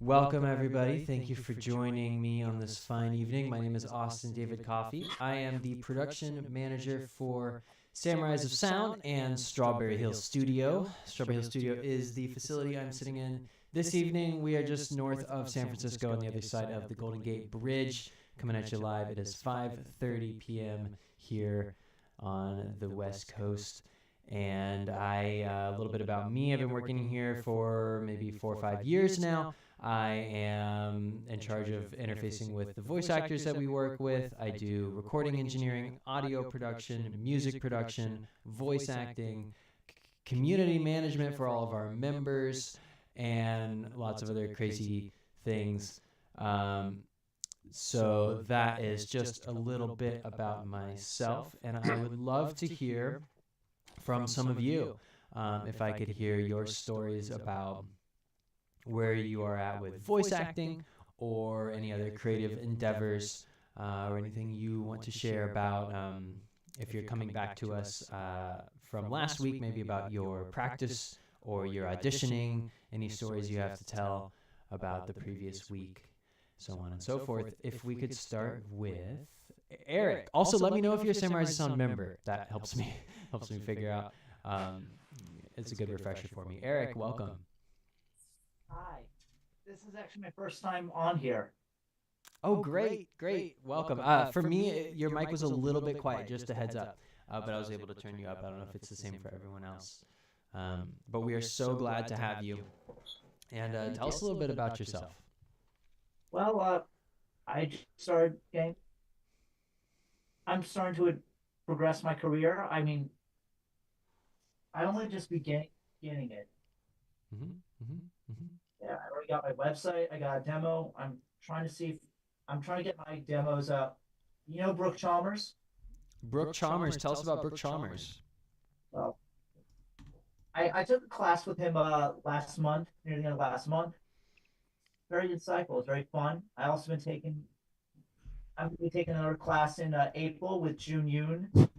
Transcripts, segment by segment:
Welcome, everybody. Thank you for joining me on this fine evening. My name is Austin David Coffey. I am the production manager for Samurais of Sound and Strawberry Hill Studio. Strawberry Hill Studio is the facility I'm sitting in this evening. We are just north of San Francisco on the other side of the Golden Gate Bridge, coming at you live. It is 5:30 p.m. here on the West Coast. And a little bit about me. I've been working here for maybe 4 or 5 years now. I am in charge of interfacing with the voice actors that we work with. I do recording engineering, audio production, music production, voice acting, community management for all of our members, and lots of other crazy things. So that is just a little bit about myself, and I would love to hear from some of you. If I could hear your stories about where you are at with voice acting or any other creative endeavors, or anything you want to share about, if you're coming back to us from last week, maybe about your practice or your auditioning, any stories you have to tell about the previous week, so on and so forth. If we could start with Eric. Also, let me know if you're a Samurai Sound member. That helps me figure out. It's a good refresher for me. Eric, welcome. Hi. This is actually my first time on here. Oh, great. Welcome. For me, your mic was a little bit quiet, just a heads up. But I was able to turn you up. I don't know if it's the same for everyone else. But we are so glad to have you. And tell us a little bit about yourself. Well, I just started getting, I'm starting to progress my career. I mean, I only just beginning it. Yeah, I already got my website. I got a demo. I'm trying to get my demos up. You know Brooke Chalmers? Brooke Chalmers. Tell us about Brooke Chalmers. Well, I took a class with him last month, near the end of last month. Very insightful. It's very fun. I'm going to be taking another class in April with Jun Yoon.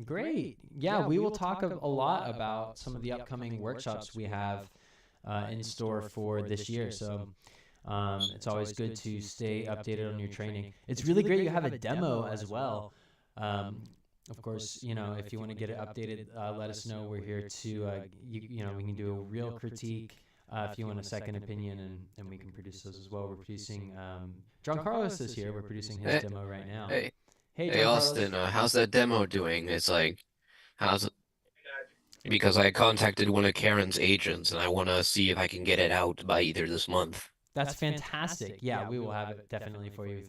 Great. Yeah, we will talk a lot about some of the upcoming workshops we have in store for this year. So it's always good to stay updated on your training. It's really great you have a demo as well. Of course, if you want to get it updated, let us know. We're here to, we can do a real critique. If you want a second opinion, and we can produce those as well. We're producing, John Carlos is here. We're producing his demo right now. Hey, Hey, hey, John Austin, Carlos. how's that demo doing? It's like, how's it? Because I contacted one of Karen's agents and I want to see if I can get it out by either this month. That's fantastic. Yeah, we will have it definitely for you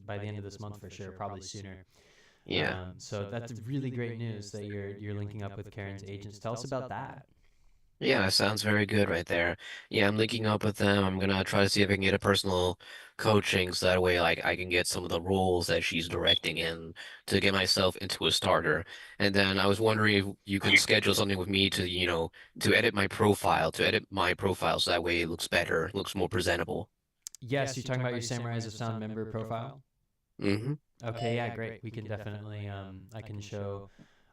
by the end of this month for sure, probably sooner. Yeah. So that's really great news that you're linking up with Karen's agents. Tell us about that. Yeah, that sounds very good right there. Yeah, I'm linking up with them. I'm gonna try to see if I can get a personal coaching so that way like I can get some of the roles that she's directing in to get myself into a starter. And then I was wondering if you could schedule something with me to, to edit my profile so that way it looks better, looks more presentable. Yes, you're talking about your Samurais of Sound member profile? Mm-hmm. Okay, yeah, great. We can definitely,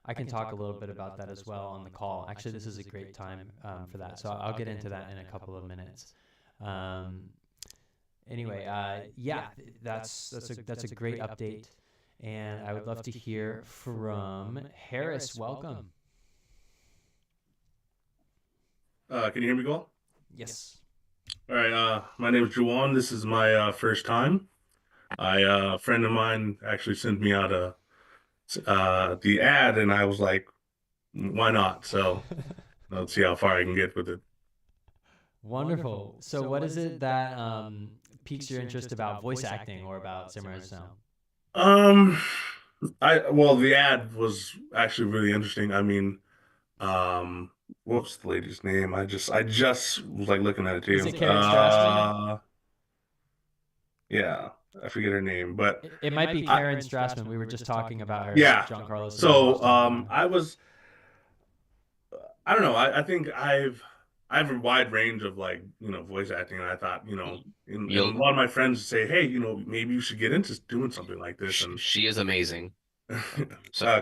I can talk a little bit about that as well on the call. Actually, this is a great time for that. So I'll get into that in a couple of minutes. Anyway, yeah, that's a great update. And I would love to hear from Harris. Welcome. Can you hear me, Cole? Yes. All right. My name is Juwan. This is my first time. A friend of mine actually sent me out the ad, and I was like, why not? So let's see how far I can get with it. Wonderful. So what is it that piques your interest about voice acting or about Samurai Sound? Um, well, the ad was actually really interesting. I mean, what's the lady's name? I just was like looking at it Is too. it Karen Strassman? Yeah, I forget her name, but It might be I, Karen Strassman. We were just talking about her. yeah. John Carlos and I were So just talking about her. I don't know. I think I have a wide range of like, voice acting. And I thought, and a You'll, lot of my friends say, hey, maybe you should get into doing something like this. And she is amazing. So, uh,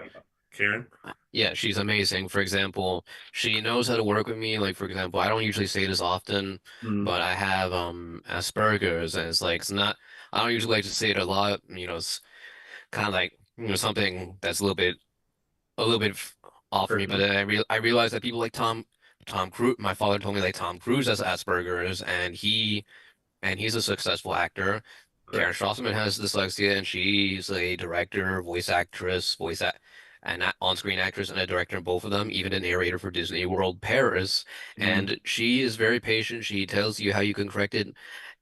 Karen. Yeah, she's amazing. For example, she knows how to work with me. Like, for example, I don't usually say this often, Mm, but I have Asperger's, and it's not. I don't usually like to say it a lot. It's kind of like something that's a little bit off for me. But personal. then I realized that people like Tom Cruise. My father told me like Tom Cruise has Asperger's, and he's a successful actor. Karen Correct. Strassman has dyslexia, and she's a director, voice actress, and on-screen actress, and a director in both of them, even a narrator for Disney World Paris. Mm, And she is very patient. She tells you how you can correct it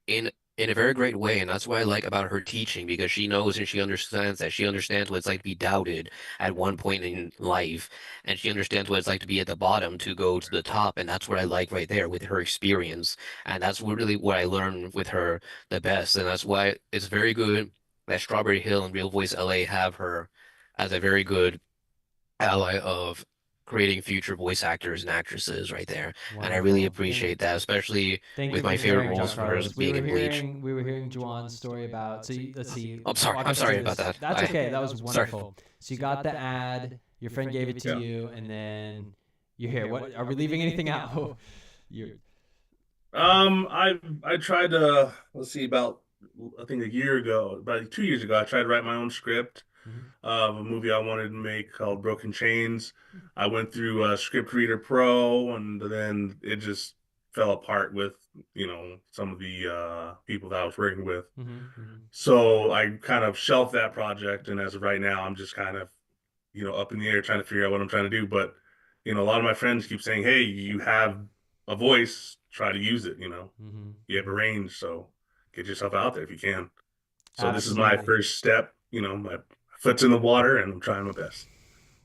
in a very great way, and that's what I like about her teaching because she knows and she understands that. She understands what it's like to be doubted at one point in life, and she understands what it's like to be at the bottom to go to the top, and that's what I like right there with her experience, and that's really what I learned with her the best, and that's why it's very good that Strawberry Hill and Real Voice LA have her as a very good ally of creating future voice actors and actresses right there, and I really Wonderful. appreciate that, especially Thank with you my for favorite sharing, John roles of hers Carlos. We being were in Bleach. hearing we were hearing Juwan's story about. So let's see. I'm sorry. Walk I'm us through sorry about this. that. That's okay. That was Sorry. wonderful. So you got the ad. Your friend gave it to yeah. you, and then you're here. What are we leaving anything out? you I tried to, let's see, about I think a year ago, about 2 years ago, I tried to write my own script Mhm. of a movie I wanted to make called Broken Chains. I went through Script Reader Pro, and then it just fell apart with, some of the people that I was working with. Mhm. Mhm. So I kind of shelved that project, and as of right now, I'm just kind of, up in the air trying to figure out what I'm trying to do. But, a lot of my friends keep saying, "Hey, you have a voice, try to use it, Mhm. you have a Mhm. range, so get yourself out there if you can." So this is my Absolutely. first step, my foot's in the water, and I'm trying my best.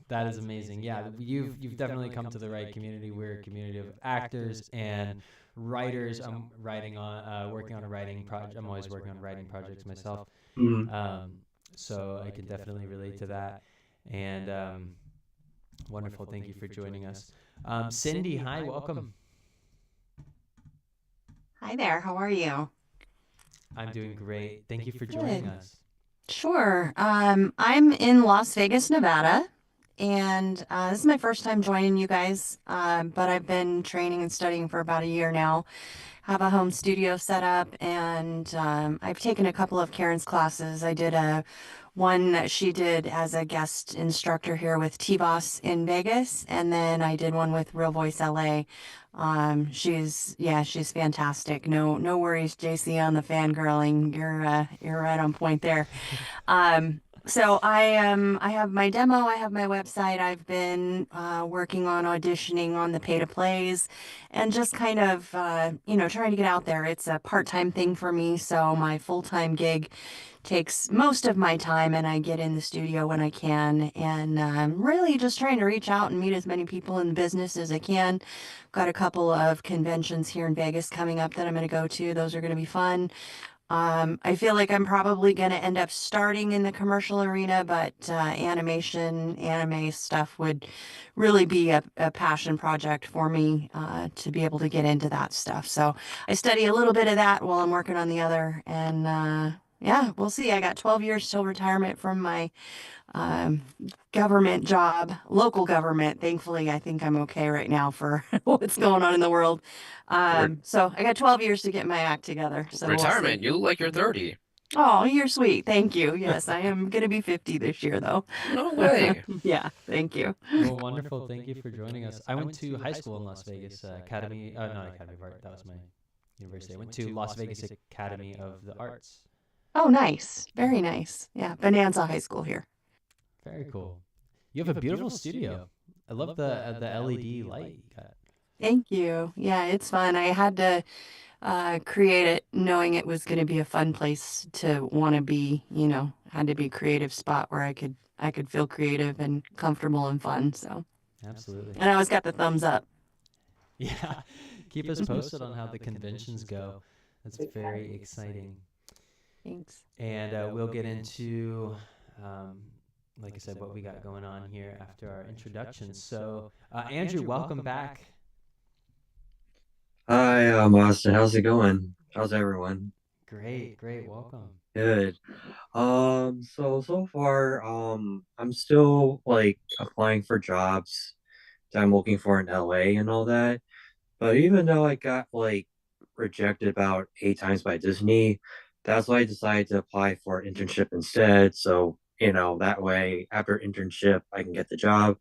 That is amazing. Yeah, you've definitely come to the right community. We're a community of actors and writers. I'm writing on working on a writing project. I'm always working on writing projects myself. Mhm. Um, so I can definitely relate to that. And wonderful. Thank you for joining us. Cindy, hi, welcome. Hi there, how are you? I'm doing great. Thank you for joining Good. us. Sure. I'm in Las Vegas, Nevada, and this is my first time joining you guys, but I've been training and studying for about a year now. Have a home studio set up, and I've taken a couple of Karen's classes. I did a one that she did as a guest instructor here with T-Boss in Vegas, and then I did one with Real Voice LA. She's fantastic. No worries, JC, on the fangirling. You're right on point there. So I have my demo, I have my website. I've been working on auditioning on the pay to plays and just kind of trying to get out there. It's a part-time thing for me, so my full-time gig takes most of my time and I get in the studio when I can and really just trying to reach out and meet as many people in the business as I can. Got a couple of conventions here in Vegas coming up that I'm going to go to. Those are going to be fun. I feel like I'm probably going to end up starting in the commercial arena, but anime stuff would really be a passion project for me to be able to get into that stuff. So I study a little bit of that while I'm working on the other. And yeah, we'll see. I got 12 years till retirement from my um, government job, local government. Thankfully, I think I'm okay right now for what's going on in the world. Re So I got 12 years to get my act together. So we'll see. Retirement. You look like you're 30. Oh, you're sweet. Thank you. Yes, I am going to be 50 this year, though. No way. Yeah, thank you. Well, wonderful. Thank you for joining us. I went to high school in Las Vegas, Academy, not Academy of Art. That was my university. I went to Las Vegas Academy of the Arts. Oh, nice. Very nice. Yeah, Bonanza High School here. Very cool. You have a beautiful studio. I love the LED light you got. Thank you. Yeah, it's fun. I had to create it knowing it was going to be a fun place to want to be, had to be a creative spot where I could feel creative and comfortable and fun. So, Absolutely. and I always got the thumbs up. Yeah. Keep us posted on how the conventions go. That's very exciting. Thanks. And we'll get into, like I said, what we got going on here after our introductions. So, Andrew, welcome back. Hi, Austin. How's it going? How's everyone? Great, great. Welcome. Good. So far, I'm still like applying for jobs that I'm looking for in LA and all that. But even though I got like rejected about 8 times by Disney, that's why I decided to apply for an internship instead. So, that way after internship I can get the job.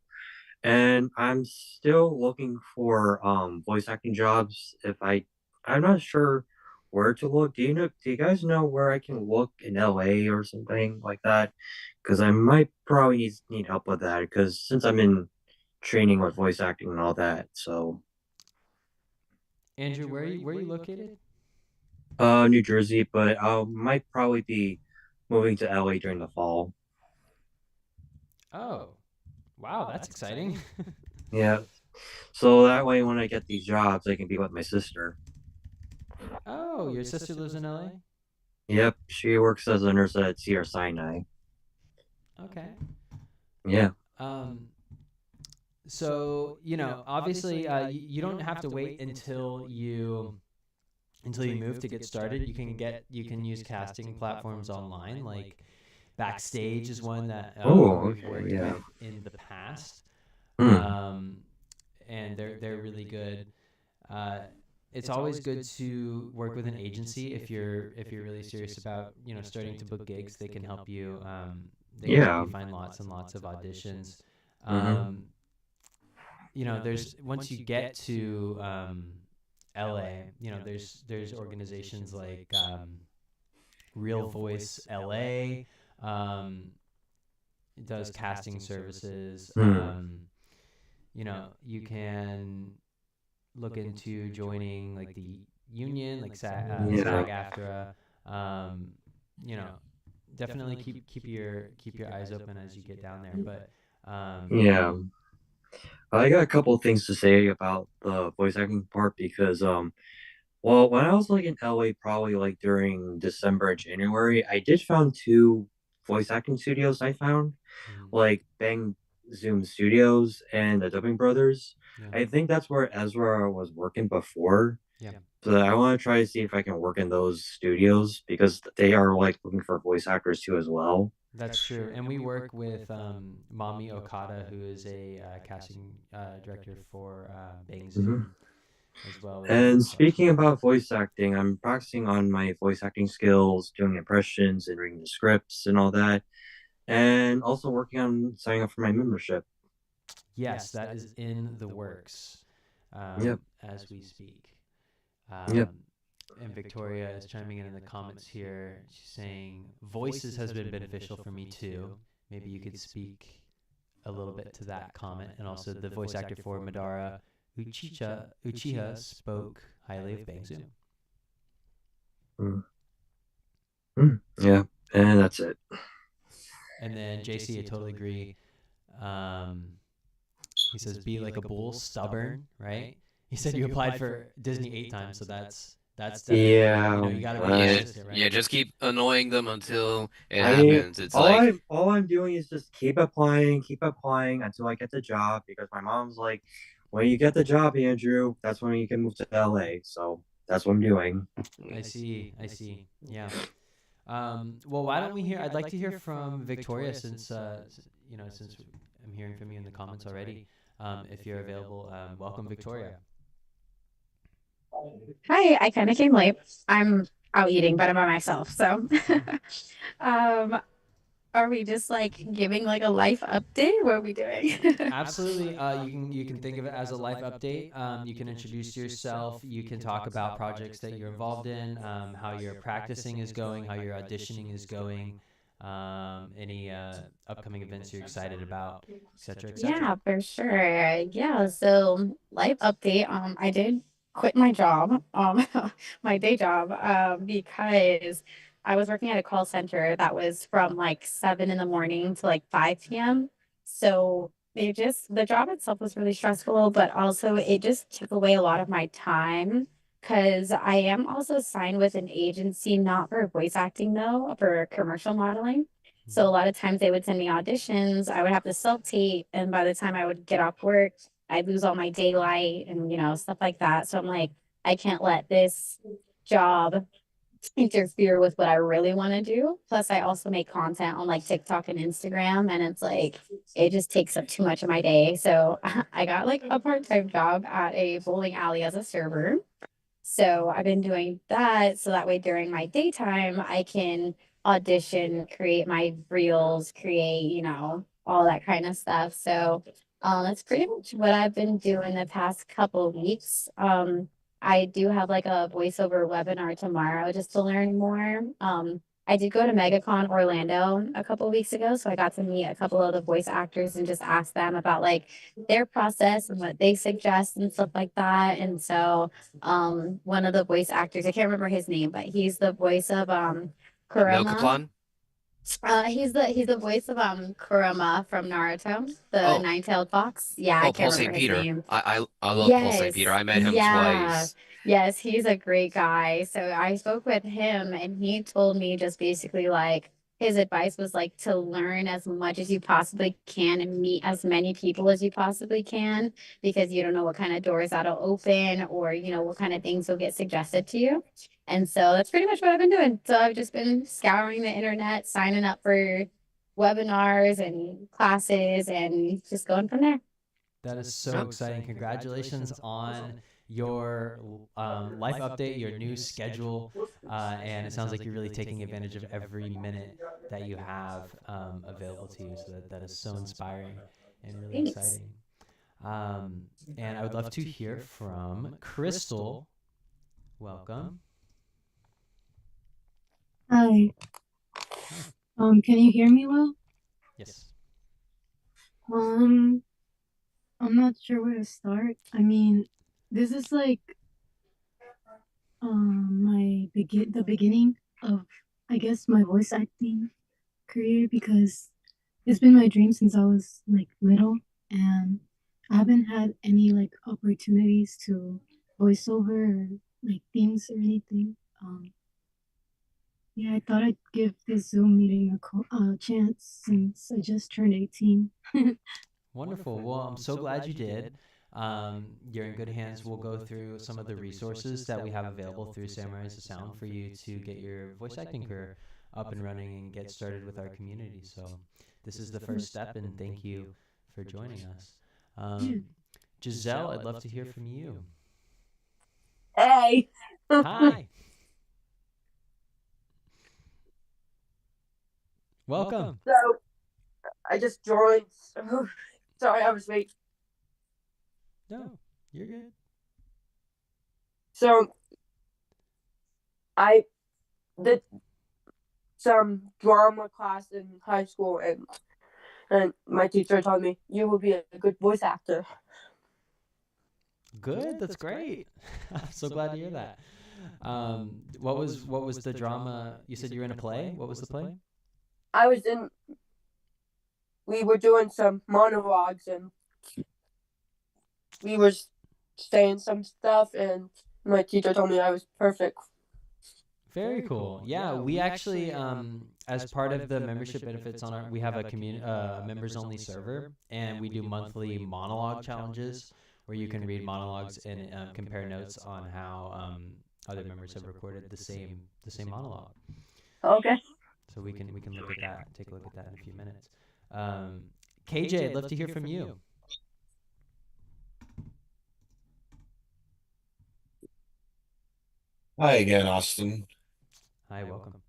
And I'm still looking for voice acting jobs. I'm not sure where to look. Do you guys know where I can look in LA or something like that? Because I might probably need help with that because since I'm in training with voice acting and all that. So Andrew, where are you located? New Jersey, but I might probably be moving to LA during the fall. Oh, wow, that's exciting. Yeah. So that way when I get these jobs I can be with my sister. Oh, your sister lives in LA? Yep, she works as a nurse at Cedar Sinai. Okay. Yeah. Um, so obviously, you don't have to wait until you move to get started. You can use casting platforms online. Like Backstage is one that Oh, we've okay, worked yeah. with in the past, Hmm. and they're really good. Uh, it's always good to work with an agency if you're really serious about starting to book gigs. They can help you. They can help Yeah. you find lots and lots of auditions. Mm-hmm. Um, there's once you get to LA, there's organizations like Real Voice LA. Um, it does casting services. Hmm. You can look into joining like the union, like Yeah. SAG-AFTRA. Um, you know, definitely keep your eyes open as you get down there. But Yeah. I got a couple of things to say about the voice acting part because well, when I was like in LA probably like during December and January, I did found two voice acting studios I found, mhm, like Bang Zoom Studios and the Dubbing Brothers. yeah, I think that's where Ezra was working before. yeah, So I want to try to see if I can work in those studios because they are like looking for voice actors too as well. that's true. And we work with Mami Okada, who is a casting director for Bang Mhm. Zoom as well. We work And with a bunch of speaking them. about voice acting, I'm practicing on my voice acting skills, doing impressions and reading the scripts and all that, and also working on signing up for my membership. Yes, that is in the works Yep. as we speak. Yep. And Victoria is chiming in the comments here. She's saying, voices has been beneficial for me too. Maybe you could speak a little bit to that comment. And also, the voice actor for Madara Uchiha spoke highly of Bang Zoom. Mm. Mm. Yeah. And that's it. And then JC, I totally agree. He says, be like a bull, stubborn, right? He said you applied for Disney 8 times, so that's definitely Yeah. you got to be Yeah, persistent, right? yeah, just keep annoying them until it I mean, happens. It's like, all I'm doing is just keep applying until I get the job because my mom's like, when you get the job, Andrew, that's when you can move to LA. So that's what I'm doing. I see. I see. Yeah. Well, why don't we hear? I'd like to hear from Victoria since I'm hearing from you in the comments already. If you're available, welcome, Victoria. Hi, I kind of came late. I'm out eating, but I'm by myself. So, um, are we just like giving like a life update? What are we doing? Absolutely. You can think of it as a life update. You can introduce yourself. You can talk about projects that you're involved in, how your practicing is going, how your auditioning is going, any upcoming events you're excited about, etc., etc. Yeah, for sure. Yeah, so life update. I did quit my job, my day job, because I was working at a call center that was from like 7 in the morning to like 5 p.m. So the job itself was really stressful, but also it just took away a lot of my time because I am also signed with an agency, not for voice acting though, for commercial modeling. So a lot of times they would send me auditions, I would have to self tape, and by the time I would get off work, I'd lose all my daylight and stuff like that. So I'm like, I can't let this job interfere with what I really want to do. Plus, I also make content on like TikTok and Instagram, and it's like it just takes up too much of my day. So I got like a part-time job at a bowling alley as a server. So I've been doing that so that way during my daytime I can audition, create my reels, create, all that kind of stuff. So that's pretty much what I've been doing the past couple of weeks. I do have like a voiceover webinar tomorrow just to learn more. I did go to MegaCon Orlando a couple of weeks ago, so I got to meet a couple of the voice actors and just ask them about like their process and what they suggest and stuff like that. And so one of the voice actors, I can't remember his name, but he's the voice of No Kurama. Kaplan? He's the voice of Kurama from Naruto, the Oh, nine-tailed fox. Yeah, I oh, can't Paul remember St. his Peter. name. I love Paul St. Peter. Yes, I met him yeah. twice. Yes, he's a great guy. So I spoke with him and he told me just basically like his advice was like to learn as much as you possibly can and meet as many people as you possibly can because you don't know what kind of doors that'll open or what kind of things will get suggested to you. And so that's pretty much what I've been doing. So I've just been scouring the internet, signing up for webinars and classes and just going from there. That is so exciting. Congratulations on your life update, your new schedule. And it sounds like you're really taking advantage of every minute that you have available to you. So that is so inspiring and really Thanks. exciting. And I would love to hear from Crystal. Welcome. Hi. Can you hear me well? Yes. I'm not sure where to start. I mean, this is like the beginning of I guess my voice acting career because it's been my dream since I was like little and I haven't had any like opportunities to voice over or like things or anything. Yeah, I thought I'd give this Zoom meeting a chance since I just turned 18. Wonderful. Well, I'm so glad you did. You're in good hands. We'll go through some of the resources that we have available through Samurais of Sound for you to get your voice acting career up and running and get started with our community. So this is the first step, and thank you for joining us. Giselle, I'd love to hear from you. Hey. Hi. Welcome. So I just joined. Sorry, I was late. No, you're good. So I did some drama class in high school, and my teacher told me you will be a good voice actor. Good. That's great. I'm so glad to hear that. What was the drama? You said you were in a play. What was the play? We were doing some monologues and we were saying some stuff, and my teacher told me I was perfect. Very cool. Yeah, we actually, as part of the membership benefits on we have a members only server, and we do monthly monologue challenges where you can read monologues and compare notes on how other members have recorded the same monologue. Okay. So we can look at that. Take a look at that in a few minutes. KJ, I'd love to hear from you. Hi again, Austin. Hi, welcome.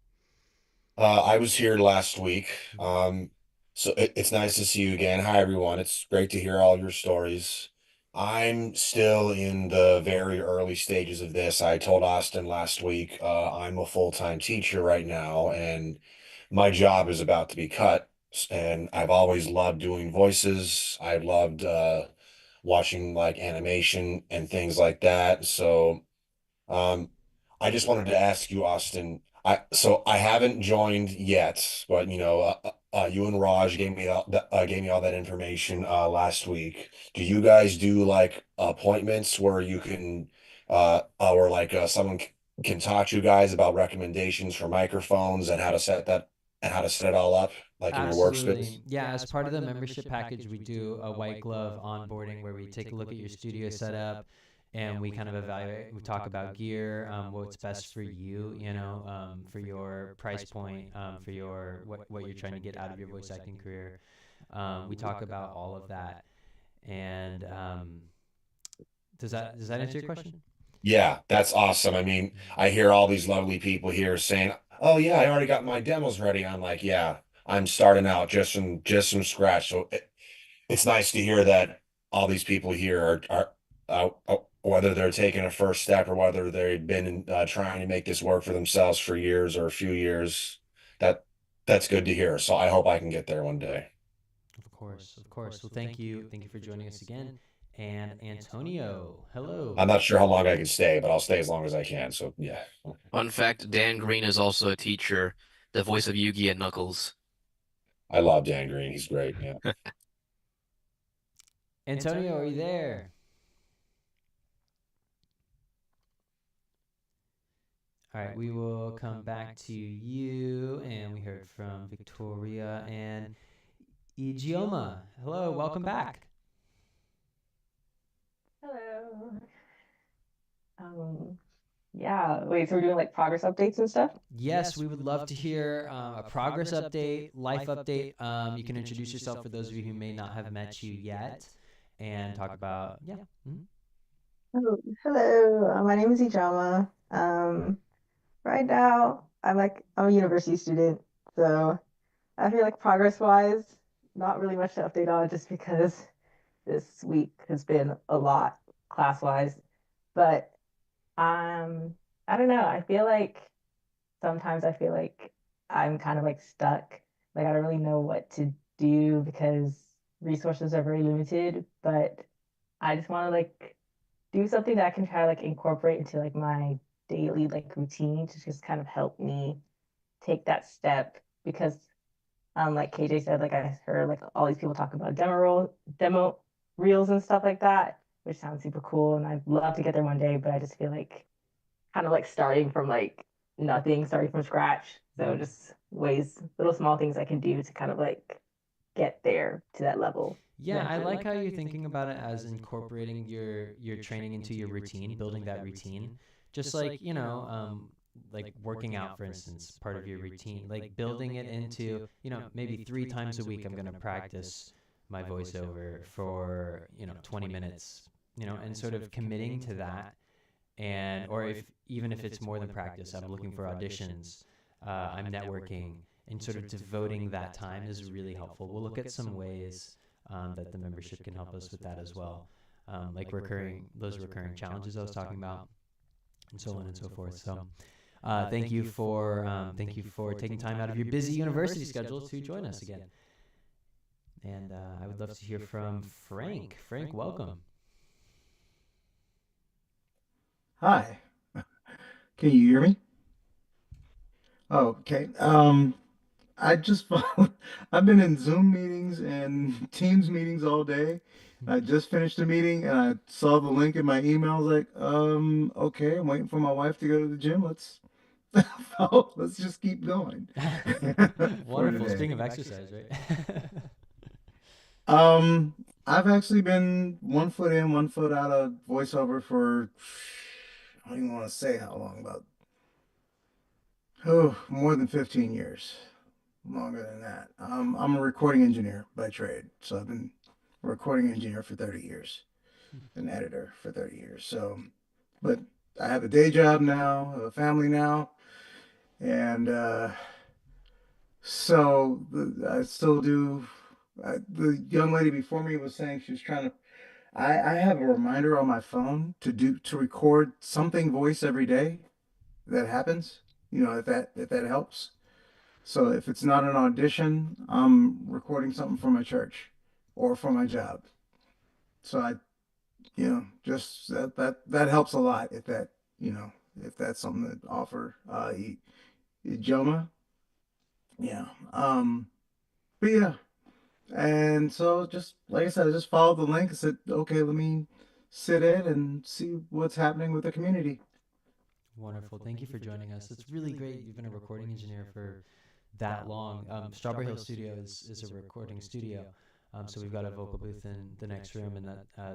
I was here last week. So it's nice to see you again. Hi, everyone. It's great to hear all your stories. I'm still in the very early stages of this. I told Austin last week, I'm a full-time teacher right now, and my job is about to be cut. And I've always loved doing voices. I loved watching like animation and things like that. So Um, I just wanted to ask you, Austin. I haven't joined yet, but you and Raj gave me all that information last week. Do you guys do like appointments where you can or like someone can talk to you guys about recommendations for microphones and how to set that and how to set it all up like in your Absolutely. workspace? Yeah, as part of the membership package, we do a white glove onboarding where we take a look at your studio setup and we kind of evaluate. We talk about gear, what's best for you, for your price point, for your what you're trying to get out of your voice acting career. We talk about all of that, and does that answer your question? Yeah, that's awesome. I mean, I hear all these lovely people here saying, "Oh yeah, I already got my demos ready." I'm like, "Yeah, I'm starting out just from scratch." So it's nice to hear that all these people here whether they're taking a first step or whether they've been trying to make this work for themselves for years or a few years. That that's good to hear. So I hope I can get there one day. Of course, of course. Well, thank you for joining us again. And Antonio, hello. I'm not sure how long I can stay, but I'll stay as long as I can. So yeah, Fun fact, Dan Green is also a teacher, the voice of Yugi and Knuckles. I love Dan Green. He's great. Yeah. Antonio, are you there? All right, we will come back to you, and we heard from Victoria and Ijeoma. Hello, welcome back. Hello. Yeah. Wait, so we're doing like progress updates and stuff? Yes, we would love to hear a progress update, life update. You can introduce yourself for those of you who may not have met you yet, and talk about Oh, hello. My name is Ijama. Right now, I'm a university student, so I feel like progress-wise, not really much to update on just because this week has been a lot class-wise. But I don't know. Sometimes I feel like I'm kind of like stuck. Like I don't really know what to do because resources are very limited, but I just want to like do something that I can try to like incorporate into like my daily like routine to just kind of help me take that step because like KJ said, like I heard like all these people talk about demo reels and stuff like that, which sounds super cool and I'd love to get there one day, but I just feel like kind of like starting from like nothing, starting from scratch. So just little small things I can do to kind of like get there to that level. Yeah, I like how you're thinking about it as incorporating your training into your routine, building that routine. Just like, like working out, for instance, part of your routine, like building it into, maybe 3 times a week I'm going to practice my voiceover for, 20 minutes, and sort of committing to that. And or if even if it's more than practice, I'm looking for auditions, I'm networking, and sort of devoting that time is really helpful. We'll look at some ways that the membership can help us with that as well, like those recurring challenges I was talking about, and so on and so forth. So thank you for taking time out of your busy university schedule to join us again. And I would love to hear from Frank. Frank, welcome. Hi. Can you hear me? Oh, okay. I just I've been in Zoom meetings and Teams meetings all day. I just finished a meeting and I saw the link in my email. I was like, okay, I'm waiting for my wife to go to the gym. Let's just keep going for Wonderful. today. Speaking of exercise, right? I've actually been 1 foot in, 1 foot out of voiceover for I don't even want to say how long, about more than 15 years. Longer than that. I'm a recording engineer by trade, so I've been a recording engineer for 30 years, an editor for 30 years. So, but I have a day job now, a family now, and I still do. The young lady before me was saying she was trying to. I have a reminder on my phone to record something voice every day that happens. If that helps. So if it's not an audition, I'm recording something for my church or for my job. So just that helps a lot if that's something to offer. Joma, yeah. But yeah, and so just like I said, I just followed the link and said, okay, let me sit in and see what's happening with the community. Wonderful. Thank you for joining us. It's really great. You've been a recording engineer for that long. Strawberry Hill Studio is a recording studio. So we've got a vocal booth in the next room, and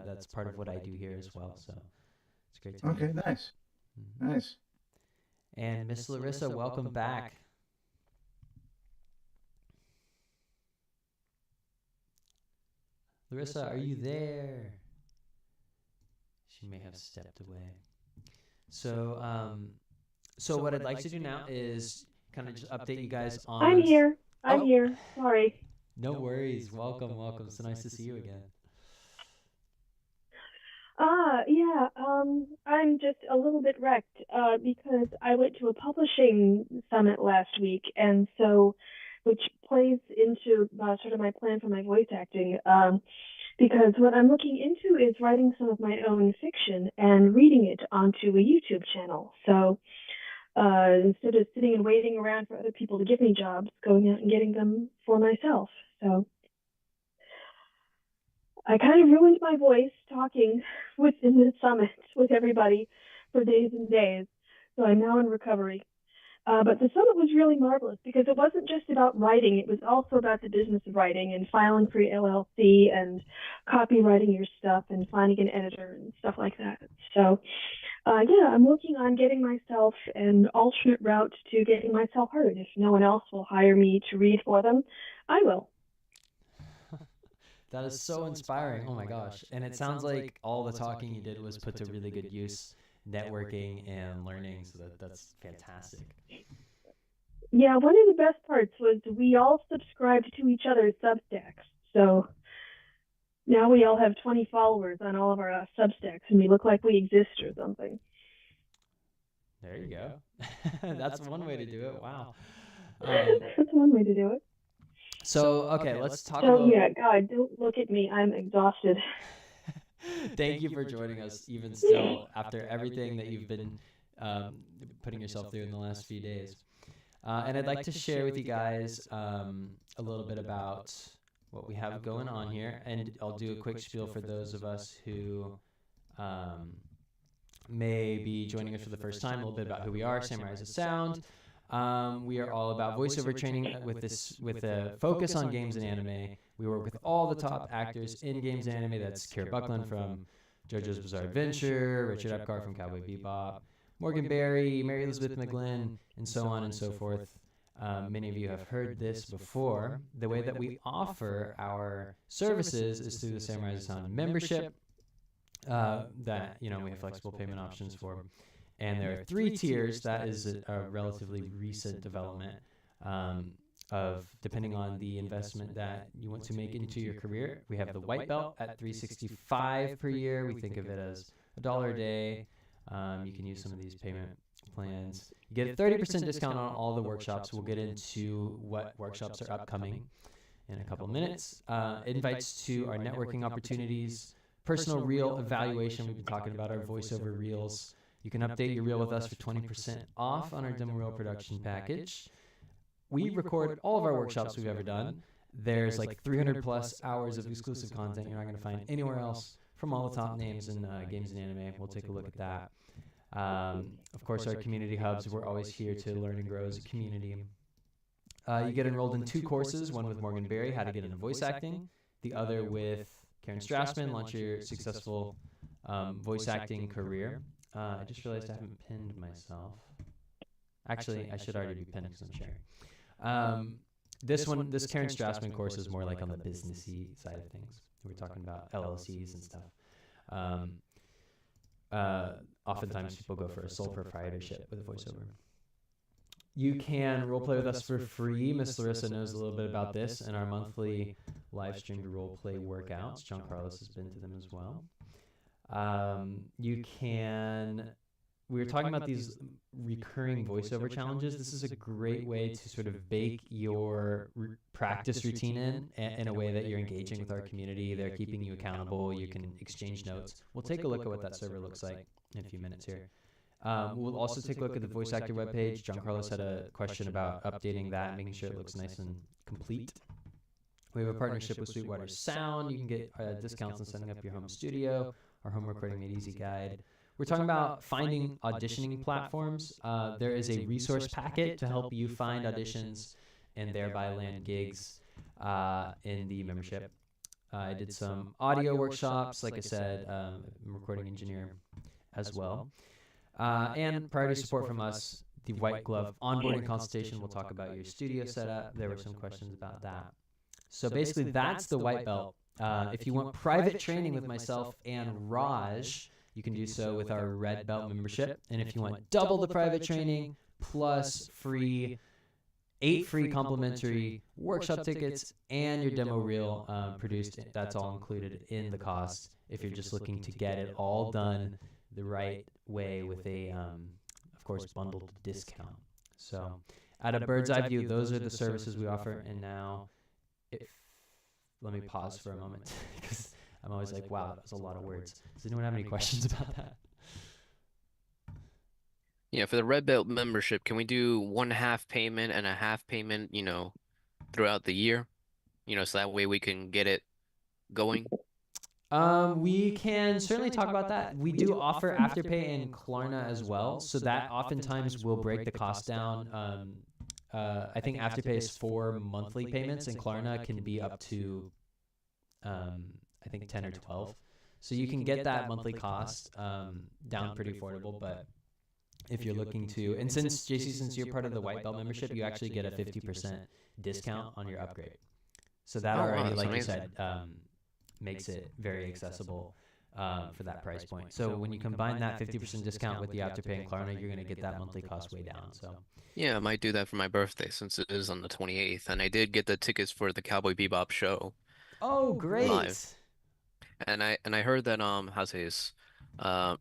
that's part of what I do here as well. So It's great to meet Okay, you. nice. Mhm. Nice. And Miss Larissa, welcome back. Larissa, are you there? She may have stepped away. So, so what I'd like to do now is kind of just update you guys on. I'm here. I'm Oh. here. Sorry. No worries. Welcome, welcome. So nice to see you again. Yeah, I'm just a little bit wrecked, because I went to a publishing summit last week, and so, which plays into sort of my plan for my voice acting, because what I'm looking into is writing some of my own fiction and reading it onto a YouTube channel. So, instead of sitting and waiting around for other people to give me jobs, going out and getting them for myself. So, I kind of ruined my voice talking within the summit with everybody for days and days. So I'm now in recovery. But the summit was really marvelous because it wasn't just about writing. It was also about the business of writing and filing for your LLC and copywriting your stuff and finding an editor and stuff like that. So, yeah, I'm working on getting myself an alternate route to getting myself heard. If no one else will hire me to read for them, I will. That is so inspiring. Oh my gosh. And it sounds like all the talking you did was put to really good use, networking and learning. So that's fantastic. Yeah, one of the best parts was we all subscribed to each other's Substacks. So now we all have 20 followers on all of our Substacks, and we look like we exist or something. There you go. That's one way to do it. Wow. That's one way to do it. So, okay, let's talk So, about... yeah, God, don't look at me. I'm exhausted. Thank you for joining us, even still, after everything that you've been putting yourself through in the last few days. And I'd like to share with you guys a little bit about what we have going on here. And I'll do a quick spiel for those of us who may be joining us for the first time, a little bit about who we are, Samurais of Sound. We are all about voiceover training with a focus on games and anime. We work with all the top actors in games and anime. That's Kara Buckland from JoJo's Bizarre Adventure, Richard Epcar from Cowboy Bebop, Morgan Berry, Mary Elizabeth McGlynn, and so on and so forth. Many of you have heard this before. The way that we offer our services is through the Samurais of Sound membership. That we have flexible payment options for. And there are 3 tiers. That is a relatively recent development of depending on the investment that you want to make into your career. We have the white belt at $365 per year. We think of it as $1 a day. You can use some of these payment plans. You get a 30% discount on all the workshops. We'll get into what workshops are upcoming in a couple minutes. Invites to our networking opportunities, personal reel evaluation. We've been talking about our voiceover reels. You can update your reel with us for 20% off on our demo reel production package. We record all of our workshops we've ever done. There's like 300 plus hours of exclusive content you're not going to find anywhere else from all the top names in games and anime. We'll take a look at that. Of course, our community hubs, we're always here to learn and grow as a community. You get enrolled in 2 courses, one with Morgan Berry, how to get into voice acting, the other with Karen Strassman, launch your successful voice acting career. I just realized I haven't pinned myself. Actually, I should already be pinned because I'm sharing. This Karen Strassman course is more like on the businessy side of things. We're talking about LLCs and stuff. Oftentimes people go for a sole proprietorship with a voiceover. You can roleplay with us for free. Miss Larissa knows a little bit about this in our monthly live streamed roleplay workouts. John Carlos has been to them as well. We were talking about these recurring voiceover challenges. This is a great way to sort of bake your practice routine in a way that you're engaging with our community. They're keeping you accountable. You can exchange notes. We'll take a look at what that server looks like in a few minutes here. We'll also take a look at the voice actor webpage. John Carlos had a question about updating that, making sure it looks nice and complete. We have a partnership with Sweetwater Sound. You can get discounts on setting up your home studio, our home recording made easy guide. We're talking about finding auditioning platforms. There is a resource packet to help you find auditions and thereby land gigs in the membership. I did some audio workshops. Like I said, I'm a recording engineer. as well. And priority support from us, the white glove onboarding consultation. We'll talk about your studio setup. There were some questions about that. So basically, that's the white belt. If you want private training with myself and Raj, you can do so with our red belt membership. And if you want double the private training plus 8 free complimentary workshop tickets and your demo reel produced, that's all included in the cost if you're just looking to get it all done the right way with a, of course, bundled discount. So at a bird's eye view, those are the services we offer. And now, let me pause for a moment because I'm always like, wow, that was a lot of words. Does anyone have any questions about that? Yeah, for the red belt membership, can we do 1/2 payment and a half payment, throughout the year? So that way we can get it going. We can certainly talk about that. We do offer Afterpay in Klarna as well, so that oftentimes will break the cost down. I think Afterpay is 4 monthly payments, and Klarna can be up to, I think 10 or 12. So you can get that monthly cost down pretty affordable. But if you're looking to, and since JC, since you're part of the white belt membership, you actually get a 50% discount on your upgrade. So that already, like you said, makes it very accessible for that price point. So when you combine that 50% discount with the Afterpay and Klarna, you're going to get that monthly cost way down. So Yeah, I might do that for my birthday since it is on the 28th, and I did get the tickets for the Cowboy Bebop show. Oh, great! Live. And I heard that how's his, what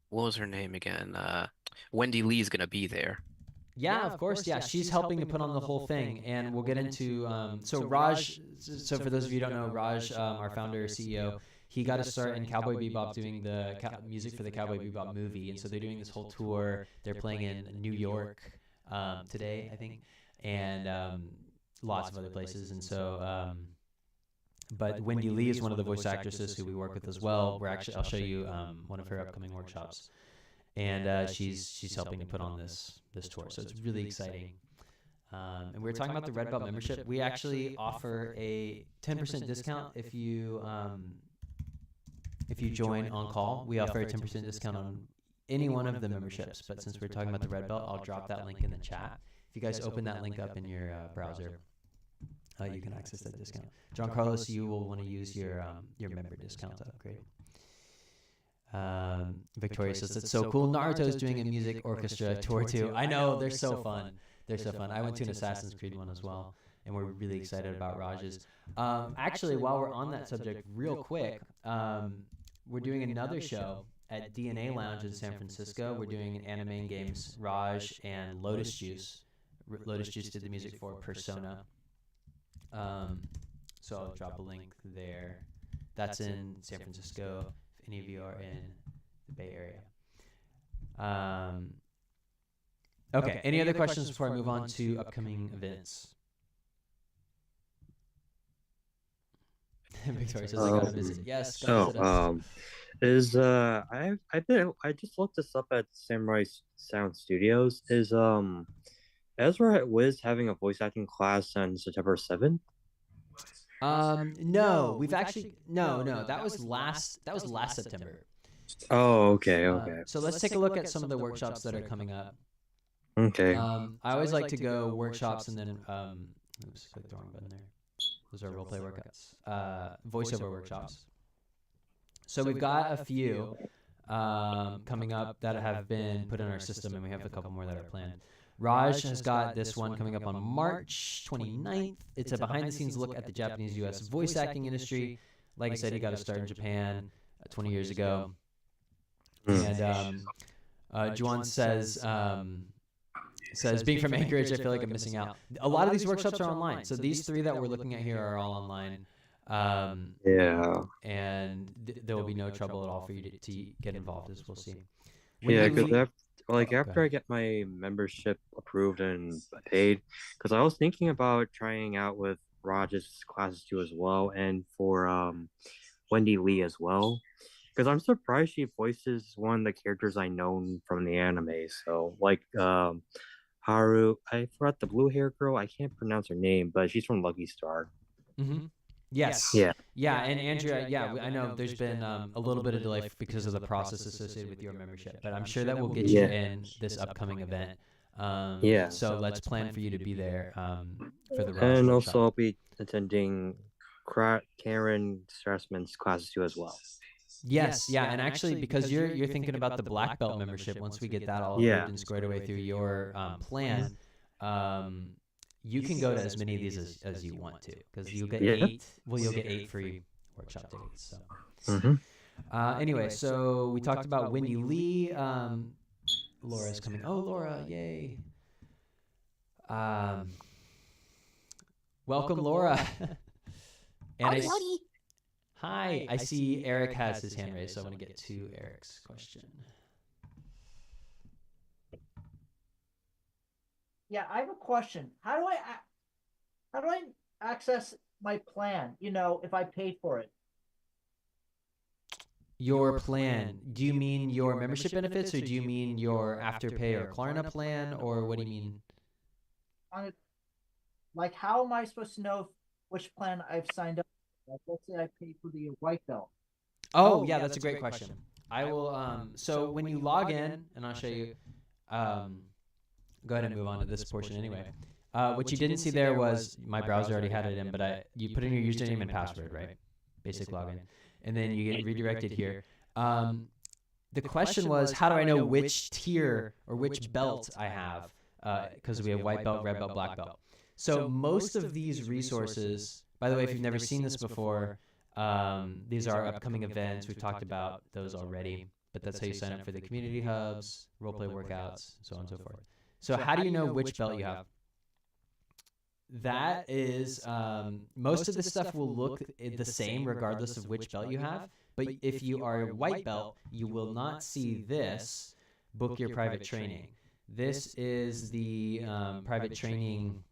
was her name again? Wendy Lee's gonna be there. Yeah, of course. Yeah, she's helping to put on the whole thing, and we'll get into. So Raj. So for those of you who don't know, Raj, our founder CEO, he got to start in Cowboy Bebop doing the music for the Cowboy Bebop movie, and so they're doing this whole tour. They're playing in New York today, I think, and lots of other places. And so, but Wendy Lee is one of the voice actresses who we work with as well. I'll show you one of her upcoming workshops. And she's helping to put on this tour, so it's really exciting. And we were talking about the red belt membership. We actually offer a 10% discount if you join on call. We offer a 10% discount on any one of the memberships. But since we're talking about the red belt, I'll drop that link in the chat. If you guys open that link up in your browser, you can access that discount. John Carlos, you will want to use your member discount to upgrade. Victoria says it's so cool. Naruto's doing a music orchestra tour too. I know, they're so fun. They're so fun. I went to an Assassin's Creed one as well, and we're really excited about Raj's. Actually, while we're on that subject, real quick, we're doing another show at DNA Lounge in San Francisco. We're doing an anime and games. Raj and Lotus Juice. Lotus Juice did the music for Persona. So I'll drop a link there. That's in San Francisco. If any of you are in the Bay Area. Okay, any other questions before I move on to upcoming events? Victoria says I gotta visit. Yes, so visit us. I just looked this up at Samurai Sound Studios. Is Ezra at Wiz having a voice acting class on September 7th? No, we've actually no. That was last September. Oh, okay. So let's take a look at some of the workshops that are coming up. Okay. I always like to go workshops and then oops, click the wrong button there. Those are roleplay workouts. Voiceover workshops. So we've got a few coming up that have been put in our system, and we have a couple more that are planned. Raj has got this one coming up on March 29th. It's a behind-the-scenes look at the Japanese-U.S. voice acting industry. Like I said, he got to start in Japan 20 years ago. And Juan says, being from Anchorage, I feel like I'm missing out. A lot of these workshops are online. So these 3 that we're looking at here are all online. Yeah. And there will be no trouble at all for you to get involved, as we'll see. Because after I get my membership approved and paid, because I was thinking about trying out with Raj's classes too as well, and for Wendy Lee as well, because I'm surprised she voices one of the characters I know from the anime. So like Haru, I forgot the blue hair girl. I can't pronounce her name, but she's from Lucky Star. Mm-hmm. Yes. Yeah. Yeah, and Andrea, I know there's been a little bit of delay because of the process associated with your membership, but I'm sure that we'll get you in this upcoming event. Yeah. So let's plan for you to be there for the Raj And workshop. also I'll be attending Karen Strassman's classes too as well. Yes, yeah, and actually, because you're thinking about the black belt membership, once we get that all approved and squared away through your plan, you can go to as many of these as you want to, because you'll get 8. Well, you'll get 8 free workshop tickets. So, anyway, so we talked about Wendy Lee. Laura's coming. Oh, Laura, yay! Welcome, Laura. And hi, I see Eric has his hand raised, so I want to get to Eric's question. Yeah, I have a question. How do I access my plan? You know, if I paid for it. Your plan? Do you mean your membership benefits, or do you mean your Afterpay or Klarna plan, or what do you mean? Like, how am I supposed to know which plan I've signed up for? Like, let's say I paid for the white belt. Oh, yeah, that's a great question. I will. So when you log in, and I'll show you. Go ahead and move on to this portion anyway. What you didn't see there was my browser already had it in, but you put in your username and password, right? Basic login. And then you get redirected here. The question was, how do I know which tier or which belt I have? Because we have white belt, red belt, black belt. So most of these resources, by the way, if you've never seen this before, these are upcoming events. We've talked about those already, but that's how you sign up for the community hubs, roleplay workouts, so on and so forth. So how do you know which belt you have? That is, most of the stuff will look the same regardless of which belt you have. But if you are a white belt, you will not see this, book your private training. This is the private training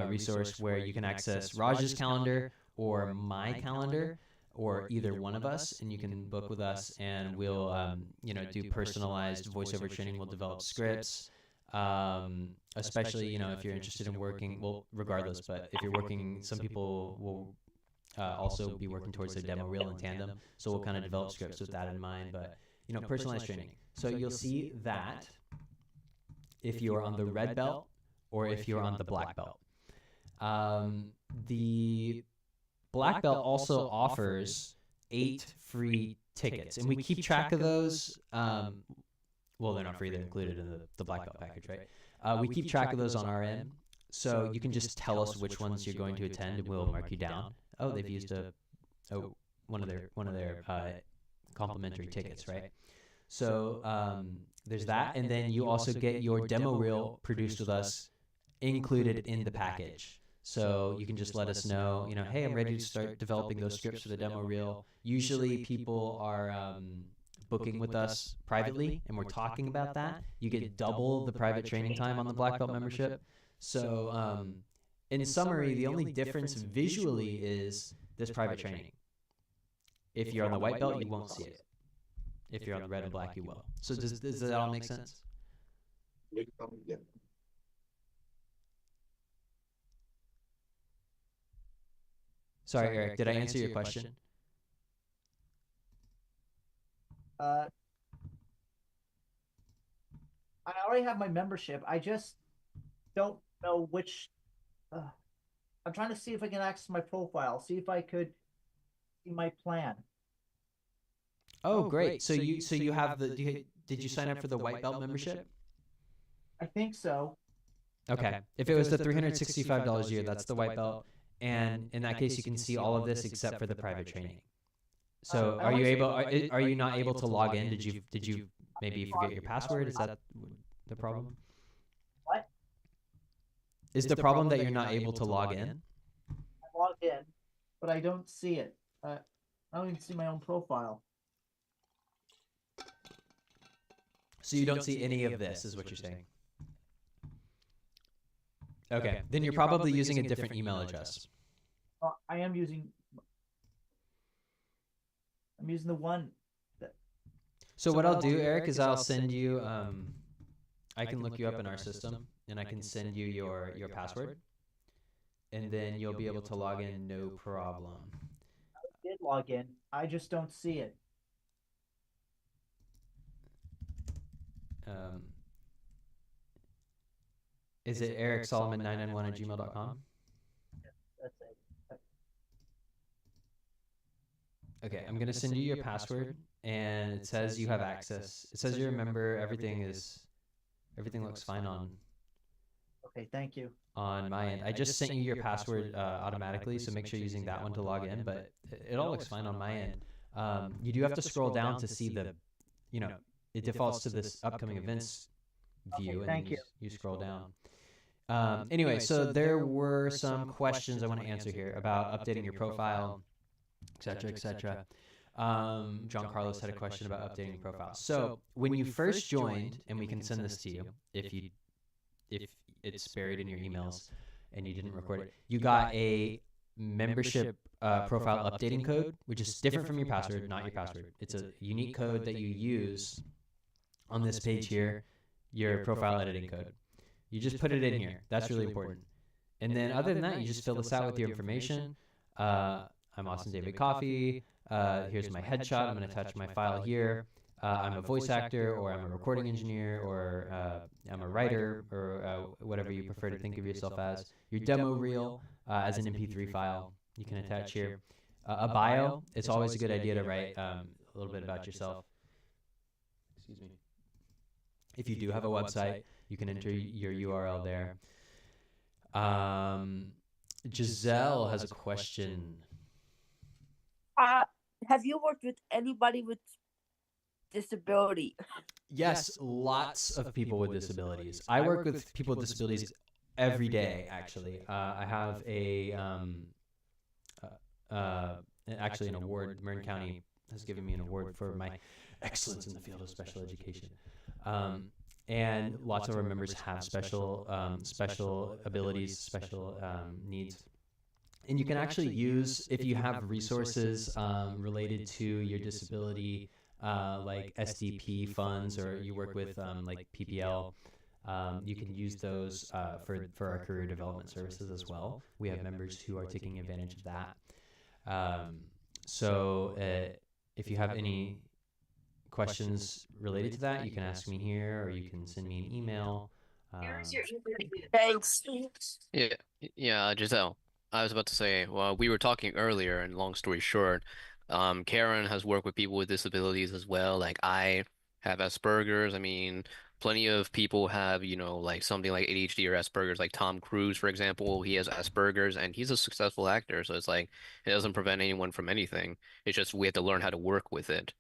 resource where you can access Raj's calendar or my calendar, or either one of us, and you can book with us, and we'll do personalized voiceover training. We'll develop scripts. Especially, if you're interested in working, well, regardless, but if you're working, some people will also be working towards their demo reel in tandem. So we'll kind of develop scripts with that in mind, but, personalized training. So you'll see that if you're on the red belt or if you're on the black belt. The black belt also offers 8 free tickets, and we keep track of those. Well, they're not free. They're included in the black belt package, right? We keep track of those on our end. So you can just tell us which ones you're going to attend, and we'll mark you down. Oh, they've used one of their complimentary tickets, right? So there's that, and then you also get your demo reel produced with us included in the package. So you can just let us know, hey, I'm ready to start developing those scripts for the demo reel. Usually people are booking with us privately, and we're talking about that. You get double the private training time on the black belt membership. So in summary, the only difference visually is this private training. If you're on the white belt, you won't see it. If you're on the red and black, you will. So does that all make sense? Yeah. Sorry, Eric, did I answer your question? I already have my membership. I just don't know which. I'm trying to see if I can access my profile. See if I could see my plan. Oh, great! So you have did you sign up for the white belt membership? I think so. Okay. If it was the $365 a year, that's the white belt, and in that case, you can see all of this except for the private training. So are you able? Are you not able to log in? Did you maybe forget your password? Is that the problem? What? Is the problem that you're not able to log in? I logged in, but I don't see it. I don't even see my own profile. So you don't see any of this, is what you're saying? Okay. Then you're probably using a different email address. I am using. I'm using the one. So what I'll do, Eric, is I'll send you. I can look you up in our system, and I can send you your password. and then you'll be able to log in no problem. I did log in. I just don't see it. Is it ericsolomon991@gmail.com? That's it. Okay, I'm gonna send you your password, and it says you have access. It says you're a member. Everything looks fine on Okay, thank you. my end. I just sent you your password automatically, so make sure you're using that one to log in. But it all looks fine on my end. You do have to scroll down to see the, it defaults to this upcoming events view, and thank then you scroll down. Anyway, so there were some questions I want to answer here about updating your profile, etc., etc. John Carlos had a question about updating your profile. So when you first joined, and we can send this to you if it's buried in your emails and you didn't record it, you got a membership profile updating code, which is different from your password, not your password. It's a unique code that you use on this page here, your profile editing code. You just put it in here. That's really important. And then other than that, you just fill this out with your information. I'm Austin David Coffey. Here's my headshot. I'm going to attach my file here. I'm a voice actor, or I'm a recording engineer, or I'm a writer, or whatever you prefer to think of yourself as. Your demo reel as an MP3 file you can attach here. A bio. It's always a good idea to write a little bit about yourself. Excuse me. If you do have a website, you can enter your URL there. Giselle has a question. Have you worked with anybody with disability? Yes, lots of people with disabilities. I work with people with disabilities every day, actually. I have actually an award. Marin County has given me an award for my excellence in the field of special education. And lots of our members have special abilities, special needs. And you can actually use, if you have resources related to your disability, like SDP funds, or you work with like PPL, you can use those for our career development services as well. We have members who are taking advantage of that. So if you have any questions related to that, you can ask me here, or you can send me an email. Thanks. Yeah, Giselle. I was about to say, well, we were talking earlier, and long story short, Karen has worked with people with disabilities as well. Like, I have Asperger's. I mean, plenty of people have, like something like ADHD or Asperger's. Like Tom Cruise, for example, he has Asperger's, and he's a successful actor. So it's like, it doesn't prevent anyone from anything. It's just we have to learn how to work with it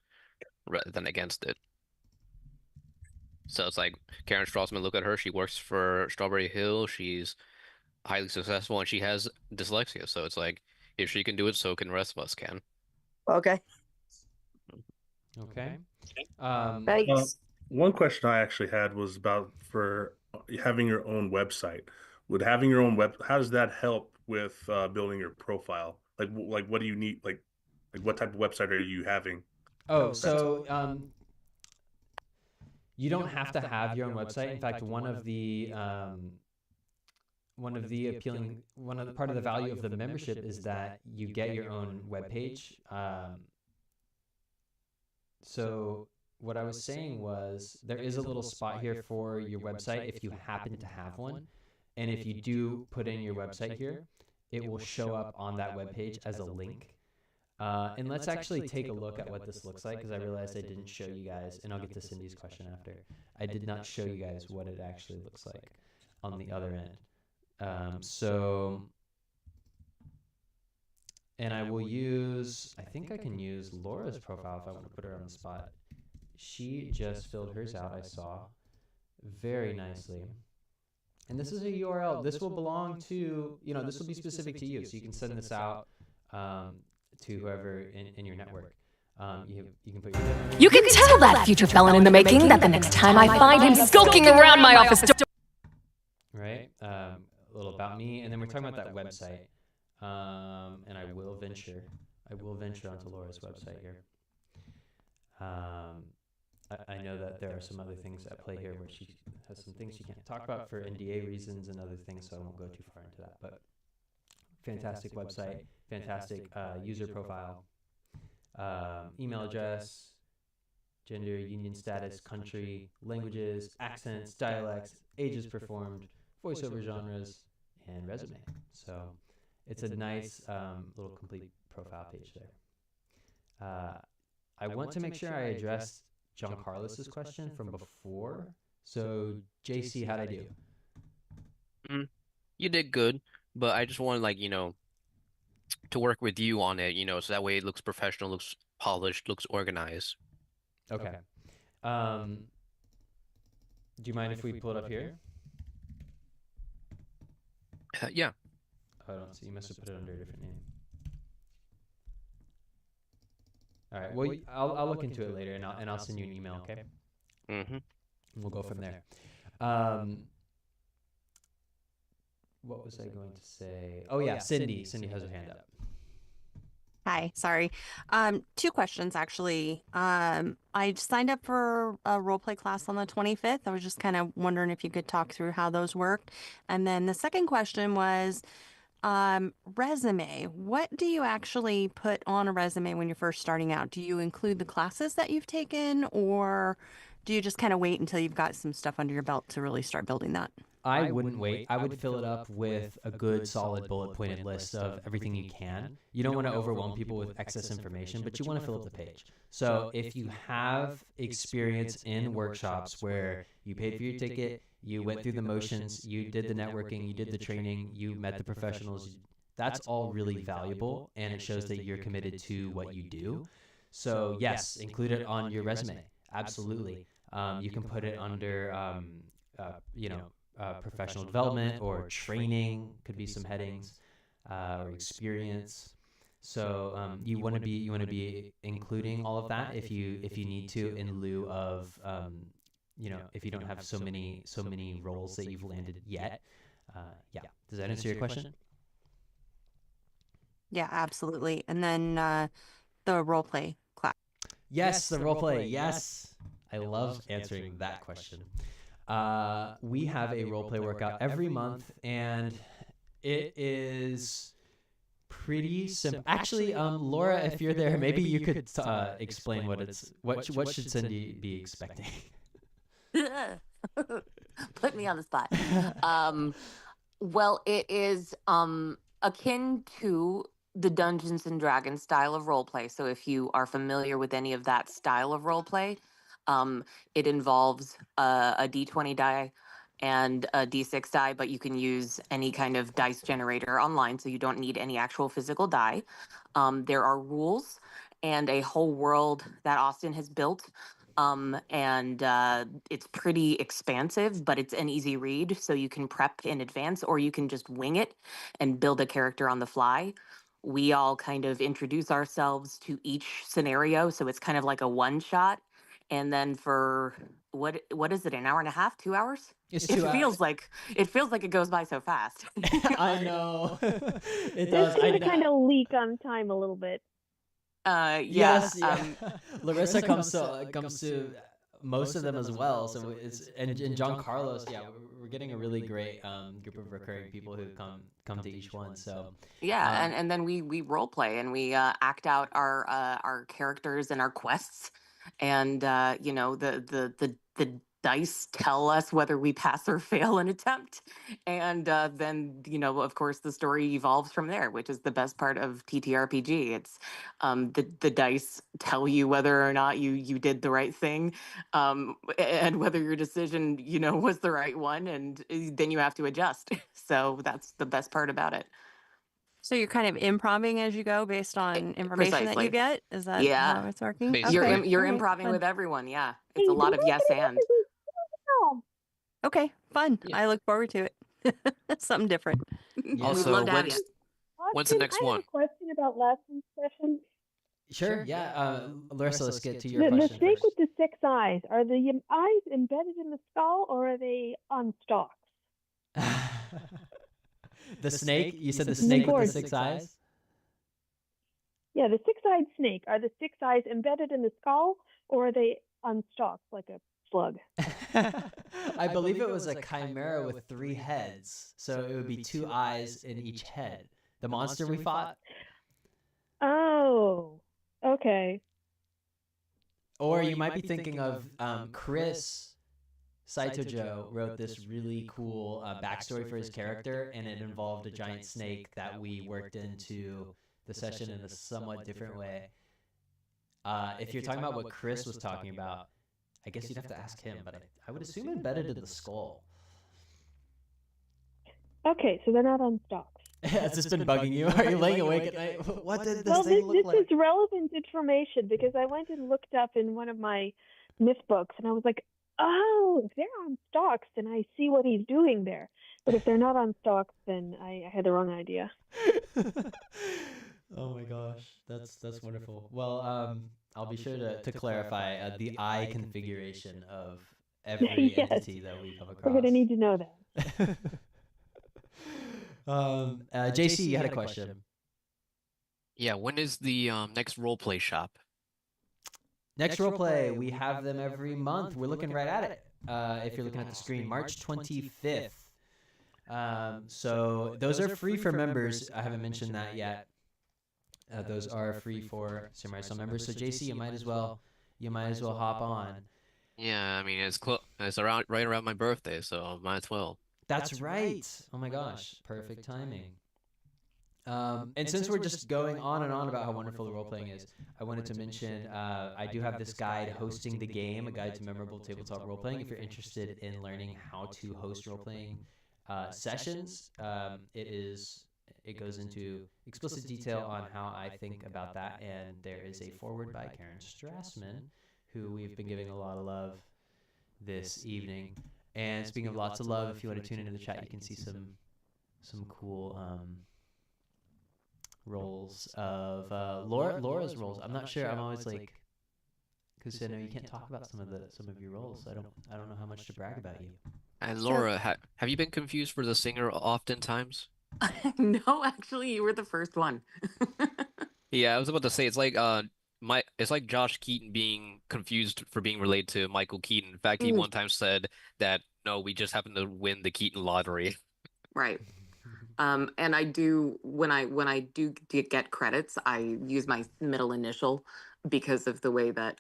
rather than against it. So it's like Karen Strassman, look at her. She works for Strawberry Hill. She's highly successful, and she has dyslexia. So it's like, if she can do it, so can the rest of us can. Okay. Okay. Thanks. One question I actually had was about for having your own website. Would having your own how does that help with building your profile? Like what do you need? Like what type of website are you having? Oh, so you don't have to have your own website. In fact, part of the value of the membership is that you get your own webpage. So what I was saying was there is a little spot here for your website if you happen to have one. And if you do put in your website here, it will show up on that webpage as a link. And let's actually take a look at what this looks like, because I realized I didn't show you guys, and I'll get to Cindy's question after. I did not show you guys what it actually looks like on the other end. And I will use, I think I can use Laura's profile if I want to put her on the spot. She just filled hers out, I saw, very nicely. And this is a URL. This will belong to, this will be specific to you. So you can send this out to whoever in your network. You can put your You can tell that future felon in the making that the next time I find him skulking around my office door. Right? A little about me. And then we're talking about that website. And I will venture onto Laura's website here. I know that there are some other things at play here where she has some things she can't talk about for NDA reasons and other things, so I won't go too far into that. But fantastic website, fantastic user profile, email address, gender, union status, country, languages, accents, dialects, ages performed, voiceover genres, and resume. So it's a nice little complete profile page there. I want to make sure I addressed John Carlos's question from before. So JC, how'd I do? You did good, but I just wanted like, to work with you on it, so that way it looks professional, looks polished, looks organized. Okay. Do you mind if we pull it up here? Yeah. Oh, I don't see. You must have put it under a different name. All right. Well, I'll look into it later, and I'll send you an email. Okay. Mm-hmm. We'll go from there. What was I going to say? Oh yeah, Cindy. Cindy has her hand up. Hi, sorry. 2 questions actually. I signed up for a role play class on the 25th. I was just kind of wondering if you could talk through how those worked. And then the second question was resume. What do you actually put on a resume when you're first starting out? Do you include the classes that you've taken, or do you just kind of wait until you've got some stuff under your belt to really start building that? I wouldn't wait. I would fill it up with a good, solid, bullet-pointed list of everything you can. You don't want to overwhelm people with excess information, but you want to fill up the page. So if you have experience in workshops where you paid for your ticket, you went through the motions, you did the networking, you did the training, you met the professionals, that's all really valuable, and it shows that you're committed to what you do. So yes, include it on your resume. Absolutely. You can put it under, professional development or training, could be some headings, or experience. So you want to be including all of that if you need to, in lieu of if you don't have so many roles that you've landed yet. Yeah. Does that answer your question? Yeah, absolutely. And then the role play class. Yes, the role play. Yes. I love answering that question. We have a role play workout every month, and it is pretty simple. Actually, Laura, if you're there, maybe you could explain what should Cindy be expecting. Put me on the spot. Well, it is akin to the Dungeons and Dragons style of roleplay. So if you are familiar with any of that style of roleplay, it involves a D20 die and a D6 die, but you can use any kind of dice generator online, so you don't need any actual physical die. There are rules and a whole world that Austin has built. And it's pretty expansive, but it's an easy read, so you can prep in advance, or you can just wing it and build a character on the fly. We all kind of introduce ourselves to each scenario, so it's kind of like a one shot. And then for what is it, an hour and a half, 2 hours? It's 2 hours. It feels like it goes by so fast. I know. It This does. seems to kind of leak on time a little bit. Yes. Larissa comes to most of them as well. So and John Carlos. Yeah, we're getting a really great group of recurring people who come to each one. So yeah, and then we role play and we act out our characters and our quests, and the dice tell us whether we pass or fail an attempt, and then of course the story evolves from there, which is the best part of TTRPG. It's the dice tell you whether or not you did the right thing, and whether your decision was the right one, and then you have to adjust. So that's the best part about it. So you're kind of improvising as you go based on information that you Precisely. get? Is that Yeah. how it's working? Basically. Okay. You're All right, improvising fun. with everyone. Yeah, it's a lot of yes and. Okay, fun. Yeah. I look forward to it. Something different. We'd Also, love to have you. when's the Austin, next I one? have a question about last week's session. sure. Yeah. Larissa, let's get to your The question snake first. with the 6 eyes, are the eyes embedded in the skull, or are they on stalks? The snake? You said the snake with the board. 6 eyes? Yeah, the 6-eyed snake. Are the 6 eyes embedded in the skull, or are they on stalks like a slug? I believe it was a chimera with 3 heads, so it would be 2 eyes in each head. The monster we fought. Oh, okay. Or you might be thinking of Chris Saito Joe wrote this really cool backstory for his character, and it involved a giant snake that we worked into the session in a somewhat different way. If you're talking about what Chris was talking about, I guess you'd have to ask him, but I would assume embedded in the skull. Okay, so they're not on stocks. Has this been bugging you? Are you laying awake at night? What did this thing look this like? is relevant information because I went and looked up in one of my myth books, and I was like, oh, if they're on stocks, then I see what he's doing there. But if they're not on stocks, then I had the wrong idea. Oh my gosh, that's wonderful. Well, I'll be sure to clarify the eye configuration of every Yes. entity that we come across. We're gonna need to know that. JC, you had a question. Yeah, when is the next roleplay shop? Next roleplay, we have them every month. We're looking right at it. If you're looking at the screen, March 25th. So those are free for members. I haven't mentioned that yet. Those are free for Samurai Sound members. So JC, you might as well hop on. Yeah, I mean it's right around my birthday, so might as well. That's right. Oh my gosh, perfect timing. And since we're just going on and on about how wonderful the role-playing is, I wanted to mention I do have this guide, Hosting the Game, a guide to memorable tabletop role-playing. If you're interested in learning how to host role-playing sessions, it goes into explicit detail on how I think about that, and there is a foreword by Karen Strassman, who we've been giving a lot of love this evening. And speaking of lots of love, if you want to tune into the chat, you can see some cool roles of Laura's roles. I'm not sure. I'm always like, because I know you can't talk about some of your roles. So I don't know how much to brag about you. And Laura, have you been confused for the singer oftentimes? No, actually, you were the first one. Yeah, I was about to say it's like it's like Josh Keaton being confused for being related to Michael Keaton. In fact, he one time said that no, we just happened to win the Keaton lottery. Right. And I do when I do get credits, I use my middle initial because of the way that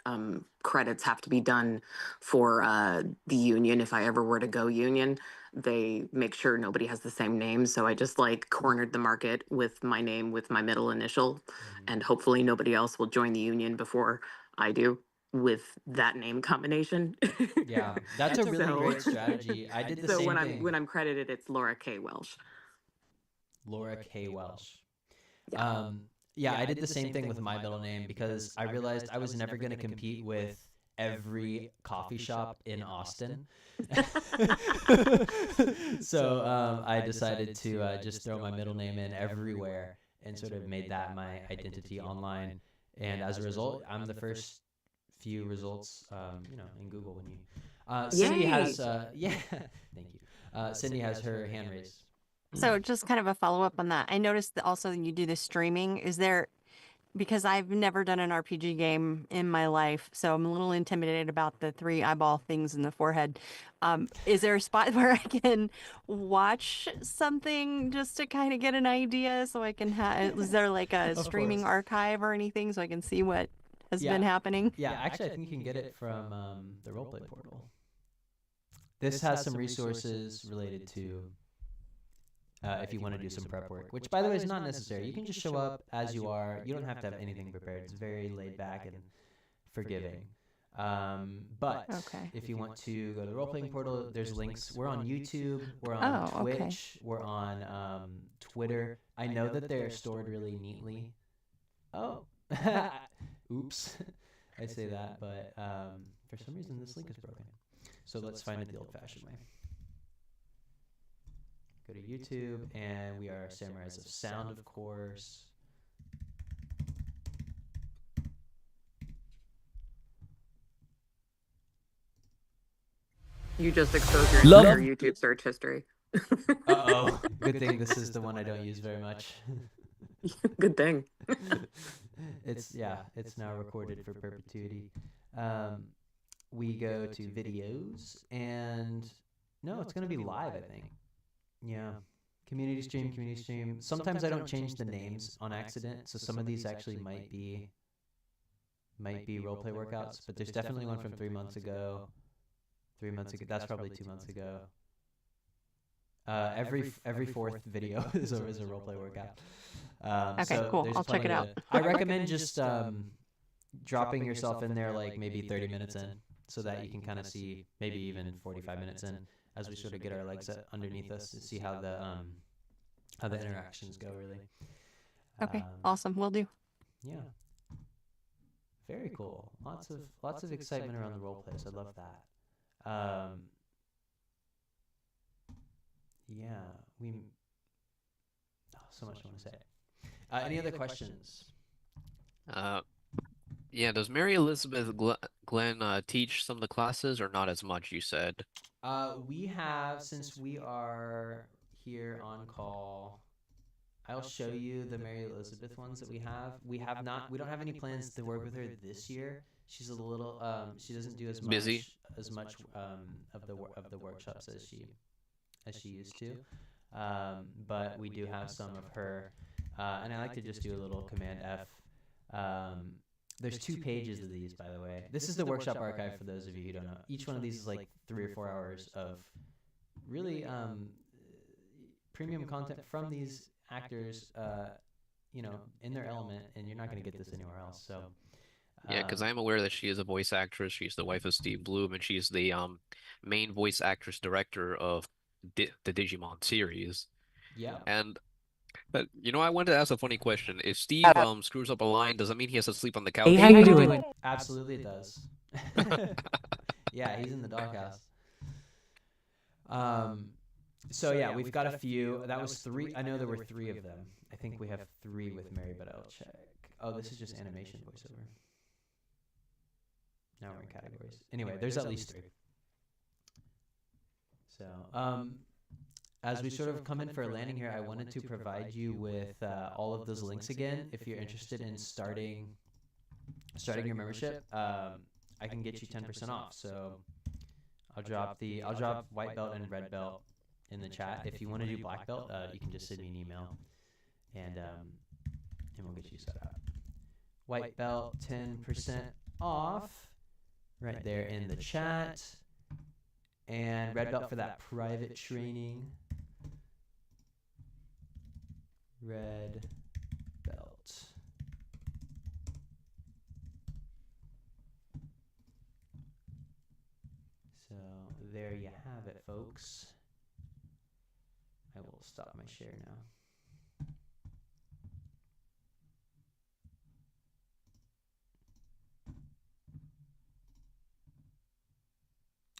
credits have to be done for the union. If I ever were to go union, they make sure nobody has the same name. So I just like cornered the market with my name with my middle initial, and hopefully nobody else will join the union before I do with that name combination. Yeah, that's a really great strategy. I did the same thing. When I'm credited, it's Laura K. Welsh. Laura K. Welsh. Yeah, I did the same thing with my middle name because I realized I was never going to compete with every coffee shop in Austin. So I decided to just throw my middle name in everywhere and sort of made that my identity online. And as a result, I'm the first few results, in Google when you. Cindy has, thank you. Cindy has her hand raised. So just kind of a follow-up on that. I noticed that also you do the streaming. Is there, because I've never done an RPG game in my life, so I'm a little intimidated about the 3 eyeball things in the forehead. Is there a spot where I can watch something just to kind of get an idea so I can have, is there like a streaming archive or anything so I can see what has been happening? Yeah, actually I think you can get it from the roleplay portal. This has some resources related to if you want to do some prep work, which by the way is not necessary. You can just show up as you are. You don't have to have anything prepared. It's very laid back and forgiving. But if you want to go to the role-playing portal, there's links. We're on YouTube. We're on Twitch. We're on Twitter. I know that they're stored really neatly. Oh, oops. I say that, but for some reason this link is broken. So let's find it the old-fashioned way. Go to YouTube, and we are Samurais of Sound, of course. You just exposed your entire YouTube search history. Uh-oh. Good thing this is the one I don't use very much. Good thing. It's now recorded for perpetuity. We go to videos, and no, it's going to be live, I think. Yeah. Community stream. Sometimes I don't change the names on accident, so some of these actually might be roleplay workouts, but there's definitely one from 3 months ago. 3 months ago. That's probably 2 months ago. Every fourth video is a roleplay workout. Okay, so cool. I'll check it out. I recommend just dropping yourself in there like maybe 30 minutes in, so that you can kind of see, maybe even 45 minutes in, as we sort of get our legs underneath us to see how the interactions go, really. Okay, awesome. Will do. Yeah. Very cool. Lots of excitement around the role plays. I love that. Yeah, so much I want to say. Any other questions? Yeah, does Mary Elizabeth Glenn teach some of the classes or not as much, you said? We have, since we are here on call, I'll show you the Mary Elizabeth ones that we have. We don't have any plans to work with her this year. She's a little, she doesn't do as much Busy. Of the workshops as she used to. But we do have some of her, and I like to just do a little Command F. There's 2 pages of these, by the way. This is the workshop archive for those of you who don't know. Each one of these is like 3 or 4 hours of really premium content from these actors, in their element, and you're not going to get this anywhere else. So Yeah, because I'm aware that she is a voice actress. She's the wife of Steve Bloom, and she's the main voice actress director of the Digimon series. Yeah. But I wanted to ask a funny question. If Steve screws up a line, does that mean he has to sleep on the couch? Hey, how you doing? Absolutely, it does. Yeah, he's in the doghouse. So yeah, we've got a few. That was 3. I know there were 3 of them. I think we have 3 with Mary, but I'll check. Oh, this is just animation voiceover. Now we're in categories. Anyway, there's at least 3. So, as we sort of come in for a landing here, I wanted to provide you with all of those links again. If you're interested in starting your membership, I can get you 10% off. So I'll drop white belt and red belt in the chat. If you want to do black belt, you can just send me an email, and we'll get you set up. White belt 10% off right there in the chat, and red belt for that private training. Red belt. So there you have it, folks. I will stop my share now.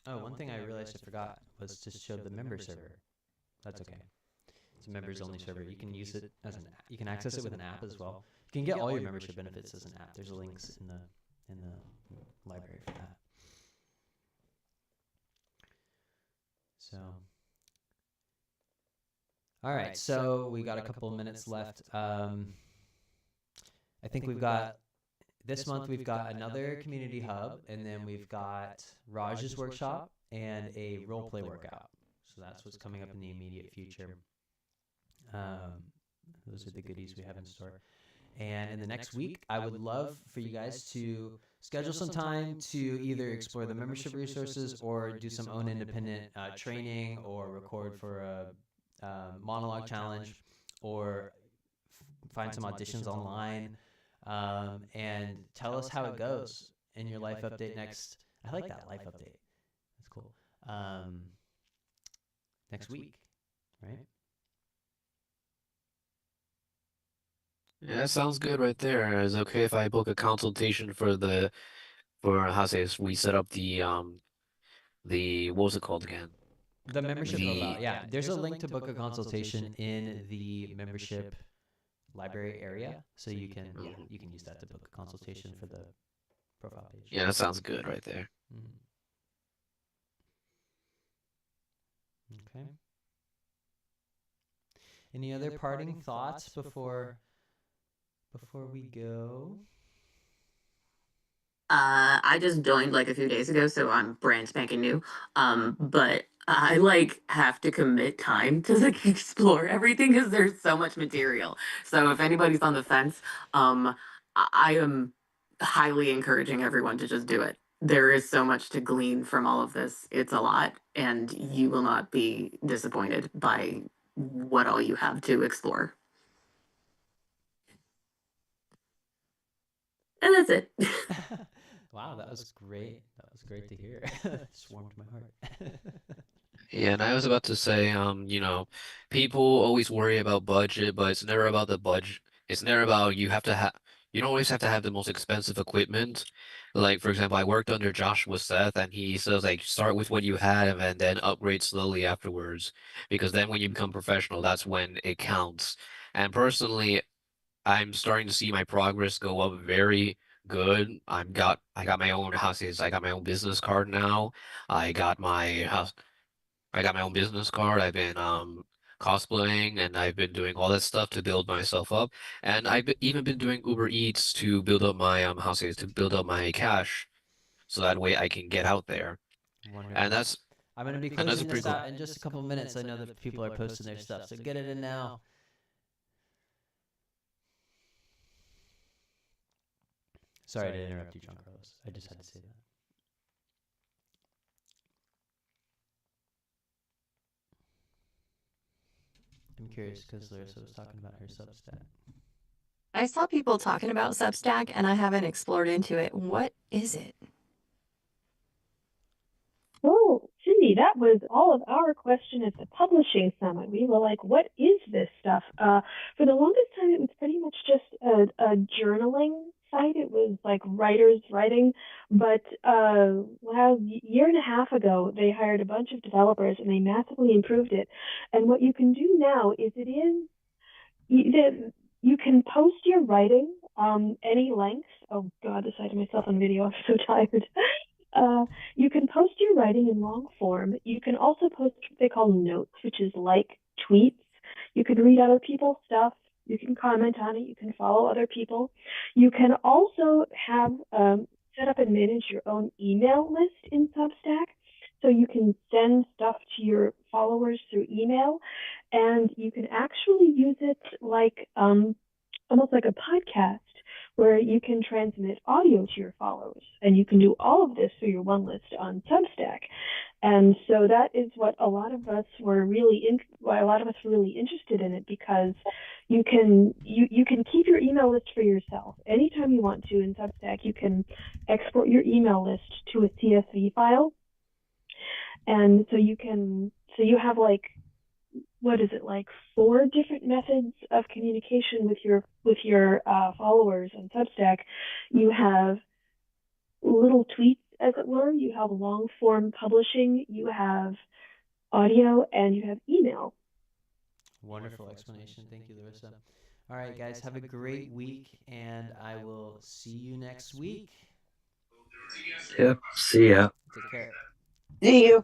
Oh, one thing I realized I forgot was to show the member server. That's okay. It's a members only server. You can use it as you can access it with an app as well. You can get all your membership benefits as an app. There's links in the library for that. So, all right. So we got a couple of minutes left. I think we've got this month. We've got another community hub, and then we've got Raj's workshop and a role play workout. So that's what's coming up in the immediate future. Those are the goodies we have in store. And in the next week, I would love for you guys to schedule some time to either explore the membership resources or do some own independent training, or record for a monologue challenge, or find some auditions online, and tell us how it goes in your life update next. I like that life update. That's cool. Next week, right? Yeah, that sounds good right there. Is it okay if I book a consultation for we set up the what was it called again? The membership profile. Yeah, there's a link to book a consultation in the membership library area, so you can use that to book a consultation for the profile page. Yeah, that sounds good right there. Okay. Any other parting thoughts before we go? I just joined like a few days ago, so I'm brand spanking new. But I like have to commit time to like explore everything because there's so much material. So if anybody's on the fence, I am highly encouraging everyone to just do it. There is so much to glean from all of this. It's a lot, and you will not be disappointed by what all you have to explore. And that's it. Wow, that was great. That was great to hear. Just warmed my heart. Yeah, and I was about to say, people always worry about budget, but it's never about the budget. It's never about you don't always have to have the most expensive equipment. Like, for example, I worked under Joshua Seth, and he says, like, start with what you have and then upgrade slowly afterwards. Because then when you become professional, that's when it counts. And personally, I'm starting to see my progress go up very good. I got my own houses. I got my own business card now. I got my house. I got my own business card. I've been cosplaying and I've been doing all that stuff to build myself up. And even been doing Uber Eats to build up my how say to build up my cash so that way I can get out there. Wonderful. And that's I'm going to be and that's closing pretty this cool. out in just a couple minutes. I know that people are posting their stuff, so get it in now. Sorry to interrupt you, John Carlos. I just had to say that. I'm curious because Larissa was talking about her Substack. I saw people talking about Substack and I haven't explored into it. What is it? Oh, Cindy, that was all of our question at the publishing summit. We were like, what is this stuff? For the longest time, it was pretty much just a journaling site. It was like writers writing. But a year and a half ago, they hired a bunch of developers and they massively improved it. And what you can do now is you can post your writing any length. Oh God, I cited myself on video. I'm so tired. You can post your writing in long form. You can also post what they call notes, which is like tweets. You can read other people's stuff. You can comment on it. You can follow other people. You can also have set up and manage your own email list in Substack. So you can send stuff to your followers through email, and you can actually use it like almost like a podcast where you can transmit audio to your followers, and you can do all of this through your one list on Substack. And so that is what a lot of us were really interested in it, because you can keep your email list for yourself anytime you want to in Substack. You can export your email list to a CSV file, and so you have like, what is it, like 4 different methods of communication with your followers on Substack. You have little tweets, as it were. You have long form publishing. You have audio, and you have email. Wonderful explanation. Thank you, Larissa. All right, guys, have a great week, and I will see you next week. Yep. See ya. Take care. See you.